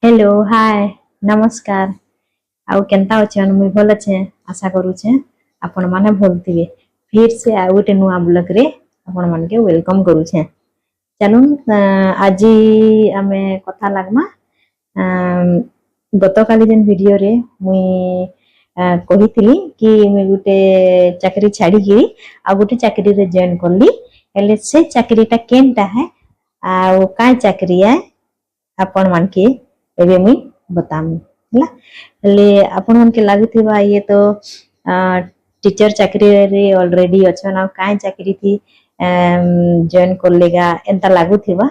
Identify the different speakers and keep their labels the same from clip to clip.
Speaker 1: Hello hi नमस्कार। आउ केनता अछन मुई भल छे आशा करू छे आपण माने भल थिबे। फिर से आ गोटे नुआ ब्लॉग रे आपण मान के वेलकम करू छे। चलून आज आमे कथा लागमा गतकाली जेन वीडियो रे मुई कहितली कि मुई गोटे चाकरी छाड़ी गिरी आ गोटे चाकरी रे जॉइन करली। एले से चाकरीटा केनटा है आ काय चाकरी है आपण मान के एबे मुई बतामी हला। ले आपण मन के लागुथिबा ये तो टीचर चाकरी रे ऑलरेडी अछन आ काय चाकरी थी जॉइन कर लेगा एंता लागुथिबा।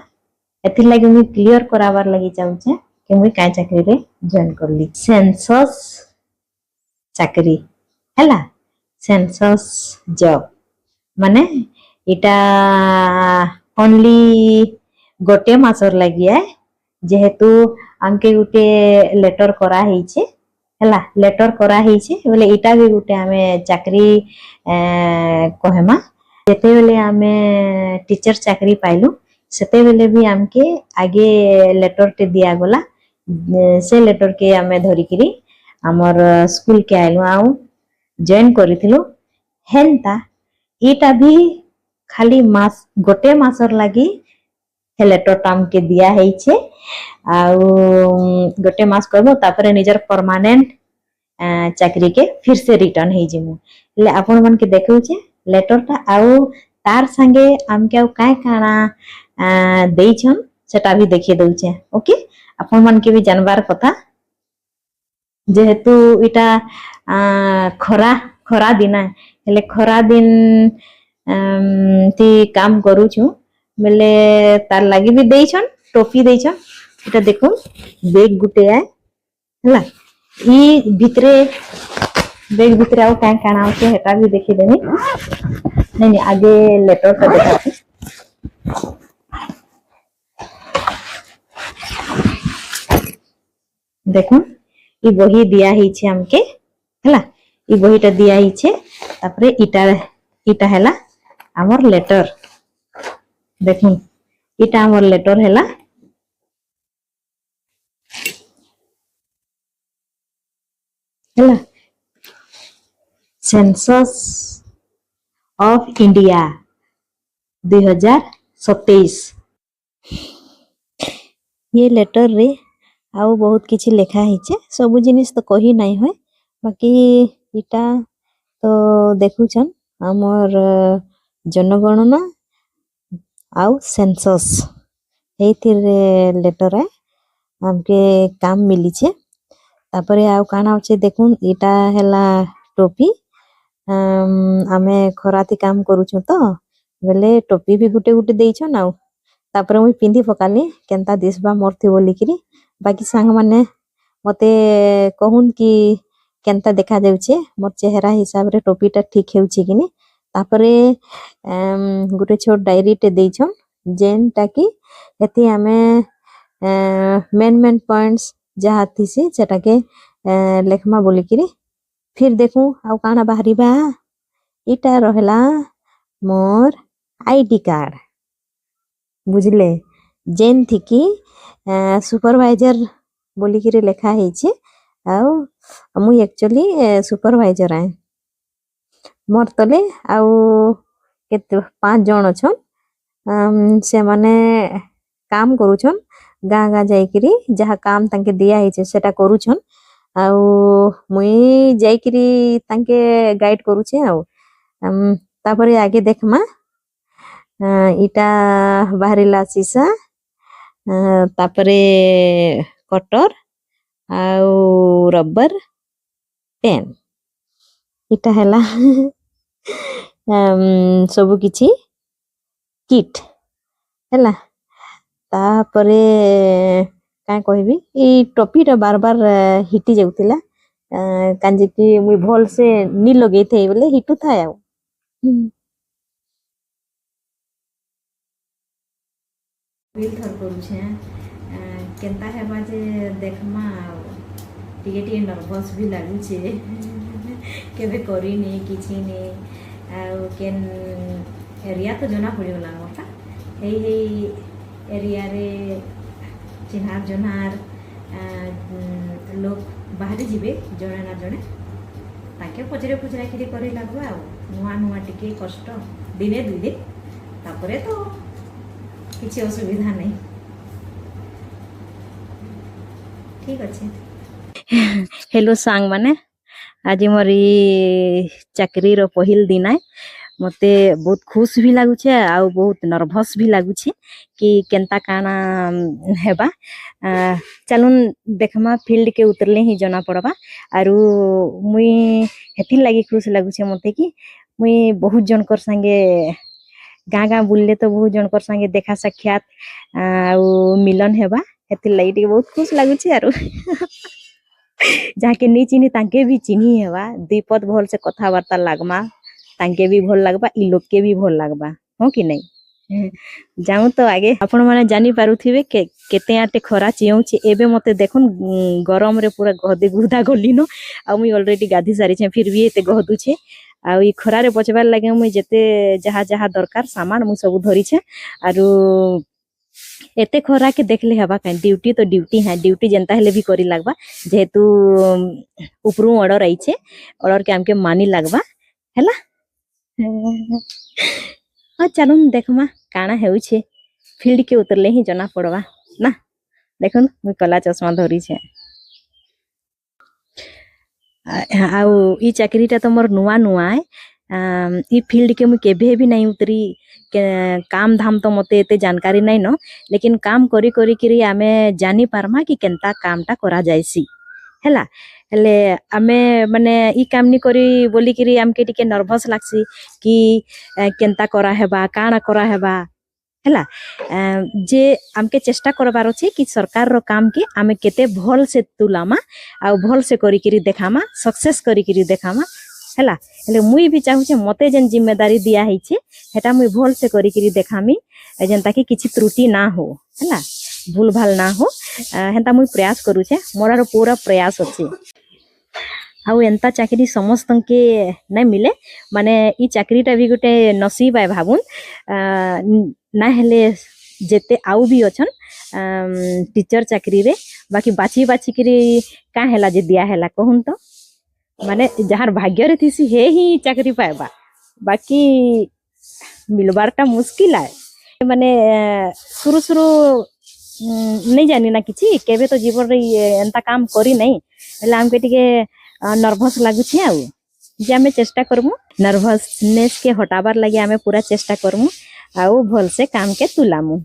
Speaker 1: एथि लागि मुई क्लियर कराबार लागि चाहू छे कि मुई काय चाकरी रे जॉइन करली। सेंसस चाकरी हला, सेंसस जॉब माने इटा ओनली गोटे मासर लागि है। जेहेतु आमके गुटे लेटर करा हेइछे हला, लेटर करा हेइछे बोले इटा भी गुटे आमे चाकरी कहमा। जेते बेले आमे टीचर चाकरी पाइलु सेते बेले भी आमके आगे लेटर टे दिया गला। से लेटर के आमे धरी किरी हमर स्कूल के आइलु आउ जॉइन करिथिलु। हेनता इटा भी खाली मास गोटे मासर लागि हे लेटर टाम के दिया हेइछे। आउ गोटे मास करबो तापरे निजर परमानेंट चाकरी के फिर से रिटर्न हेइ जिमु। ले आपण मन के देखौ छे लेटर ता आउ तार संगे आमके आउ काय काना देइछन सेटा भी देखि दउ छे। ओके आपण मन के भी जानबार कथा। जेहेतु इटा खरा खरा दिन हेले खरा दिन ती काम करू छु बेले तार लागि भी देइछन टोपी देइछन। इटा देखो बैग गुटे है हला। ई भितरे बैग भितरे आउ काय काना होचे हेटा भी देखि देनी। नहीं आगे लेटर का देखाती। देखो ई बही दिया हिचे हमके हला। ई बहीटा दिया हिचे तापरे इटा इटा हला हमर लेटर। देखो इटा हमर लेटर हला। हला सेंसस ऑफ इंडिया 2027। ये लेटर रे आउ बहुत किछि लेखा हिचे। सब जिनिस तो कही नहीं होय बाकी इटा तो देखुछन हमर जनगणना आउ सेंसस एथिर लेटर है हमके काम मिली छे। तापरे आउ काना होचे देखुन इटा हैला टोपी। आमे खराती काम करूछु तो बेले टोपी भी गुटे गुटे देइछन आउ तापरे मुई पिंधी पकाली केनता दिसबा मोरथि बोली किरी। बाकी सांग माने मते कहून कि केनता देखा जाउछे मोर चेहरा हिसाब रे टोपीटा ठीक हेउछि किनी। तापरे गुटे छोट डायरी टे देइछन जेन ताकि एथि आमे मेन मेन पॉइंट्स जहा थिसी सेटाके लेखमा बोली किरी। फिर देखू आउ काना बाहरीबा इटा रहला मोर आईडी कार्ड बुझले जेन थी कि सुपरवाइजर बोली किरी लेखा हेइछे। आउ मुई एक्चुअली सुपरवाइजर आए मोर तले आउ केते 5 जण छन। से माने काम करूछन गाँ गाँ जाइकिरी जहा काम तांके दिया हेइछे सेटा करूछन। आउ मुई जाइकिरी तांके गाइड करूछे आउ तापरे आगे देखमा इटा बाहरिला सीसा तापरे कटर आउ रबर पेन इटा हैला सब किछि किट हैला। तापरे काय कहबी ई टोपीटा बार बार हिटी जाउतिला कांजे कि मुई भल से नी लगेइ थे बोले हिटू थाय आउ। बिल थर करू छे केनता हेबा जे देखमा टिके टिके नर्वस भी लागू छे। केबे करी नी किछि नी आउ केन एरिया तो जना पड़ी गला मोटा। एरिया रे चिन्हार जनार लोक बाहरी जीवे जड़े ना जड़े ताके पचरे पुचरा कि कर लगवा नुआ नुआ टिके कष्ट दिने दुई दिन तापरे तो किसी असुविधा नहीं। ठीक अच्छे। हेलो सांग माने आज मोर चाकरी रो पहिल दिन है मते बहुत खुश भी लगुचे आ बहुत नर्भस भी लगुचे कि केनता काना हेबा। चलून देखमा फील्ड के उतरले ही जना पड़बा आरु मुई हेतिन लगी खुश लगुचे मते कि मुई बहुत जनकर संगे गाँ गाँ बुलले तो बहुत जनकर संगे देखा साक्षात मिलन हेबा हेतिन लगी टिके बहुत खुश लगुचे आरु जाके नहीं चिन्ही तांके भी चिन्ही हेबा दीपद भल से कथबार्ता लागमा तांके भी भल लगबा इ लोग के भी भल लगबा हो कि नहीं। जाऊँ तो आगे आपण माने जानी पारुथिबे केते आटे खरा चियौचे एबे मते देखुन गरम रे पूरा गदे गुदा गलिनो आ मुई ऑलरेडी गाधी सारी छे फिर भी एते गहदु छे आ इ खरा रे बचबार लागे मुई जेते जहा जहा दरकार सामान मु सब धरी छे आरु एते खरा के देखले हबा काई ड्यूटी तो ड्यूटी है ड्यूटी जनता हेले भी करी लागबा जेहेतु उपरू ऑर्डर आई छे ऑर्डर के हमके मानी लागबा हैला। हाँ चलो देखमा काना हेउछे फील्ड के उतरले ही जना पड़वा ना देखुन मुई कला चश्मा धरी छे आउ ई चाकरीटा तो मोर नुआ नुआ है ई फील्ड के मुई केभे भी नहीं उतरी काम धाम तो मते एते जानकारी नहीं न लेकिन काम करी करी करी आमे जानी पारमा कि केनता कामटा करा जायसी हैला हेले आमे माने ई काम नी करी बोली करी आमके टिके नर्वस लागसी कि केनता करा हेबा काना करा हेबा हैला जे आमके चेष्टा करबार अछि कि सरकार रो काम के आमे केते भल से तुलामा आ भल से करी करी देखामा सक्सेस करी करी देखामा हैला हेले मुई भी चाहू छे मते जेन जिम्मेदारी दिया है छे हेटा मुई भल से करी करी देखामी जेनता कि किछि त्रुटि ना हो हैला भूल भाल ना हो हेंता मुई प्रयास करू छे मोरार पूरा प्रयास अछि आउ एंता चाकरी समस्त के नहीं मिले माने ई चाकरीटा भी गोटे नसीब है भाबुन ना हेले जेते आउ भी अछन टीचर चाकरी रे बाकी बाची बाची करी का हेला जे दिया हेला कहून तो माने जहार भाग्य रे थीसी हे ही चाकरी पाएबा बाकी मिलबारटा मुश्किल है माने शुरू शुरू नहीं जानी ना किछि केबे तो जीवन रे एंता काम करी नहीं हेला हमके टिके नर्वस लागुछि आउ जे आमे चेष्टा करमु नर्वसनेस के हटाबार लागि आमे पूरा चेष्टा करमु आउ भल से काम के तुलामु।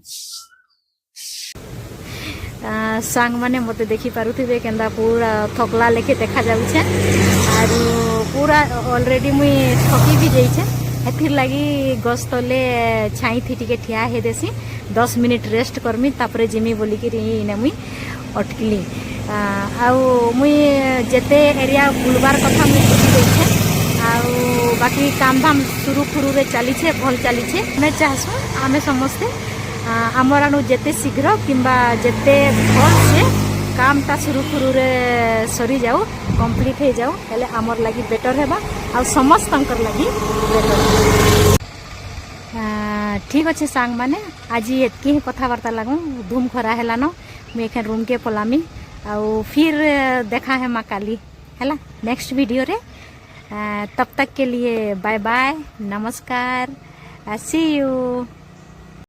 Speaker 1: सांग माने मते देखि पारुथिबे केंदा पूरा थकला लेके देखा जाउ छे आरु पूरा ऑलरेडी मुई थकी भी जाई छे एथिर लागि गस तले छाई थी टिके ठिया हे देसी 10 मिनिट रेस्ट करमी तापरे जिमी बोली कि इने मुई अटकली आउ मुई जेते एरिया बुलबार कथा मुई बुझी गई छे आउ बाकी काम धाम सुरुखुरु रे चली छे भल चली छे मैं चाहसु आमे समस्ते आमरानु जेते शीघ्र किंबा जेते भल से कामटा सुरुखुरु रे सरी जाऊ कंप्लीट हे जाऊ हेले आमर लागि बेटर हेबा आ समस्तंकर लागि बेटर ठीक अच्छे सांग माने आज एतकी कथबार्ता लागू धूम खरा हेला न मैं एखन रूम के पलामी आउ फिर देखा है माँ काली हैला नेक्स्ट वीडियो रे तब तक के लिए बाय बाय नमस्कार सी यू।